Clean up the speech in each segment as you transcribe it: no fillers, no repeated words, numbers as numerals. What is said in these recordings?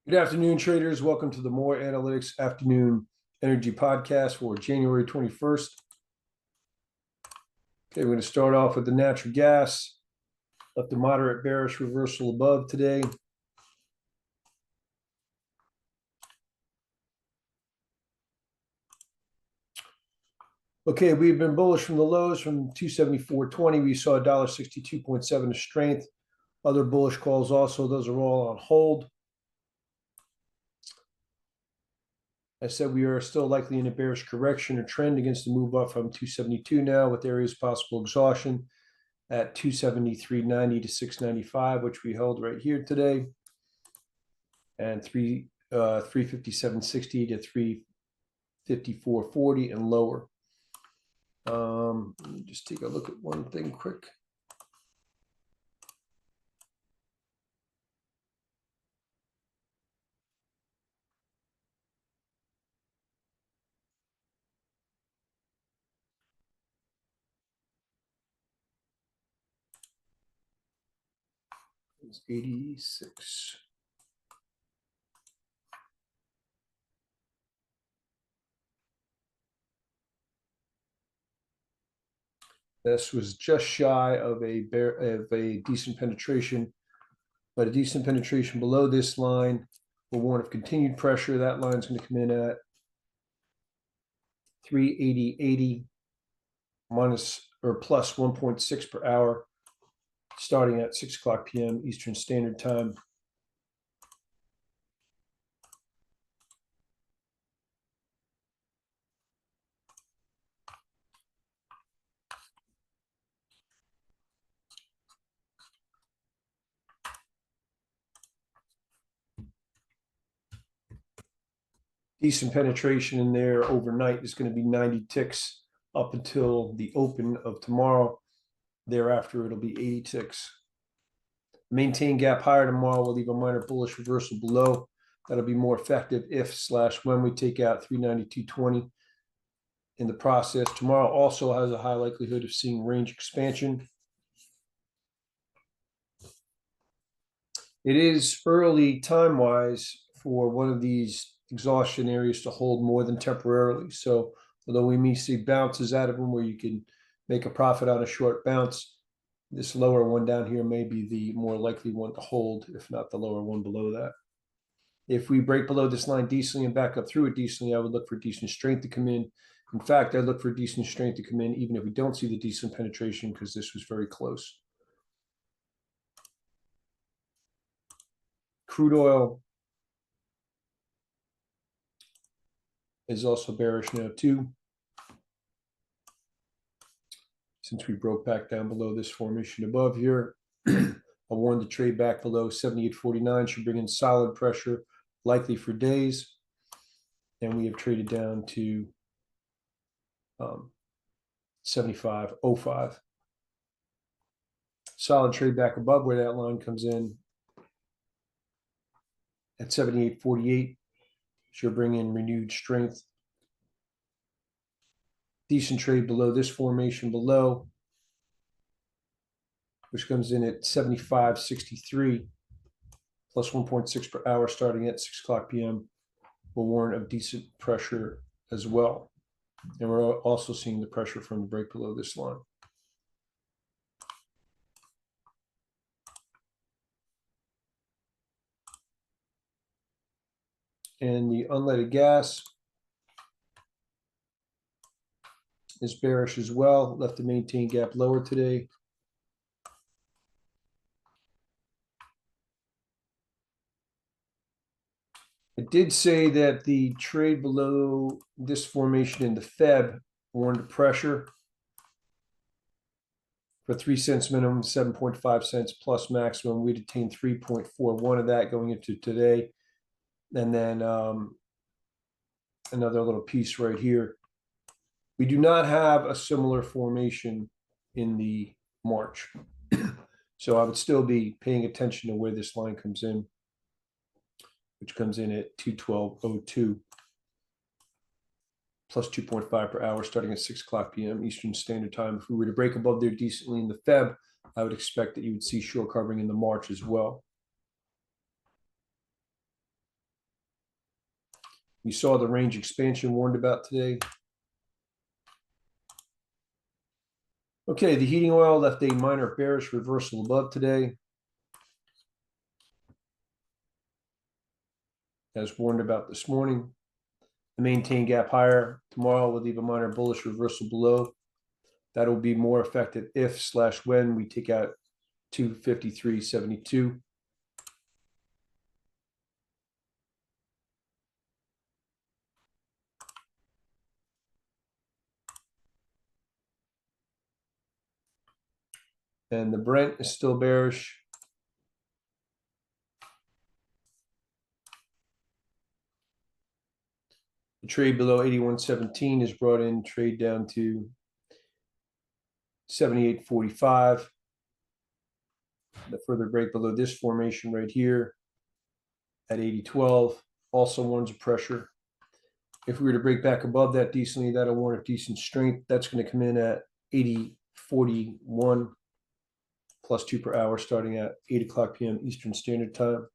Good afternoon, traders. Welcome to the More Analytics Afternoon Energy Podcast for January 21st. Okay, we're going to start off with the natural gas. Left a moderate bearish reversal above today. Okay, we've been bullish from the lows from 274.20. We saw $1.62.7 of strength. Other bullish calls also, those are all on hold. I said we are still likely in a bearish correction or trend against the move up from 272 now, with areas of possible exhaustion at 273.90 to 695, which we held right here today, and 357.60 to 354.40 and lower. Let me just take a look at one thing quick. It's 86. This was just shy of a decent penetration, but a decent penetration below this line will warn of continued pressure. That line's going to come in at 380.80 minus or plus 1.6 per hour, starting at 6 o'clock p.m. Eastern Standard Time. Decent penetration in there overnight is going to be 90 ticks up until the open of tomorrow. Thereafter, it'll be 80 ticks. Maintain gap higher tomorrow. We'll leave a minor bullish reversal below. That'll be more effective if/when we take out 392.20 in the process. Tomorrow also has a high likelihood of seeing range expansion. It is early time-wise for one of these exhaustion areas to hold more than temporarily. So although we may see bounces out of them where you can make a profit on a short bounce, this lower one down here may be the more likely one to hold, if not the lower one below that. If we break below this line decently and back up through it decently, I would look for decent strength to come in. In fact, I'd look for decent strength to come in even if we don't see the decent penetration, because this was very close. Crude oil is also bearish now too, since we broke back down below this formation above here. I warned the trade back below 78.49 should bring in solid pressure, likely for days, and we have traded down to 75.05. Solid trade back above where that line comes in at 78.48 should bring in renewed strength. Decent trade below this formation below, which comes in at 75.63 plus 1.6 per hour starting at 6 o'clock p.m. will warn of decent pressure as well. And we're also seeing the pressure from the break below this line. And the unleaded gas is bearish as well, left to maintain gap lower today. I did say that the trade below this formation in the Feb warned of pressure for 3 cents minimum, 7.5 cents plus maximum. We'd attain 3.41 of that going into today. And then another little piece right here. We do not have a similar formation in the March. So I would still be paying attention to where this line comes in, which comes in at 212.02 plus 2.5 per hour starting at 6 o'clock p.m. Eastern Standard Time. If we were to break above there decently in the Feb, I would expect that you would see short covering in the March as well. You saw the range expansion warned about today. Okay, the heating oil left a minor bearish reversal above today, as warned about this morning. The maintain gap higher tomorrow will leave a minor bullish reversal below. That'll be more effective if/when we take out 253.72. And the Brent is still bearish. The trade below 81.17 is brought in, trade down to 78.45. The further break below this formation right here at 80.12 also warns of pressure. If we were to break back above that decently, that'll warrant a decent strength. That's going to come in at 80.41 plus 2 per hour starting at 8 o'clock p.m. Eastern Standard Time.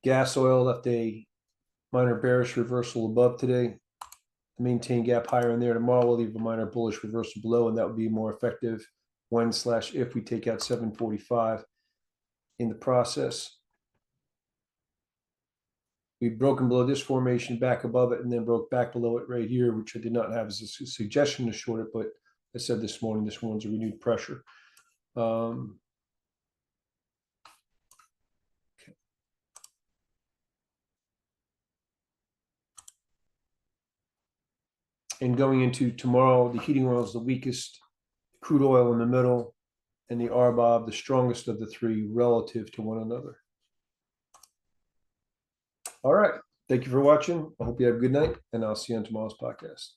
Gas oil left a minor bearish reversal above today. The maintain gap higher in there tomorrow will leave a minor bullish reversal below, and that would be more effective when/if we take out 745 in the process. We've broken below this formation, back above it, and then broke back below it right here, which I did not have as a suggestion to short it, but I said this morning this one's a renewed pressure. And going into tomorrow, the heating oil is the weakest, crude oil in the middle, and the RBOB the strongest of the three relative to one another. All right. Thank you for watching. I hope you have a good night, and I'll see you on tomorrow's podcast.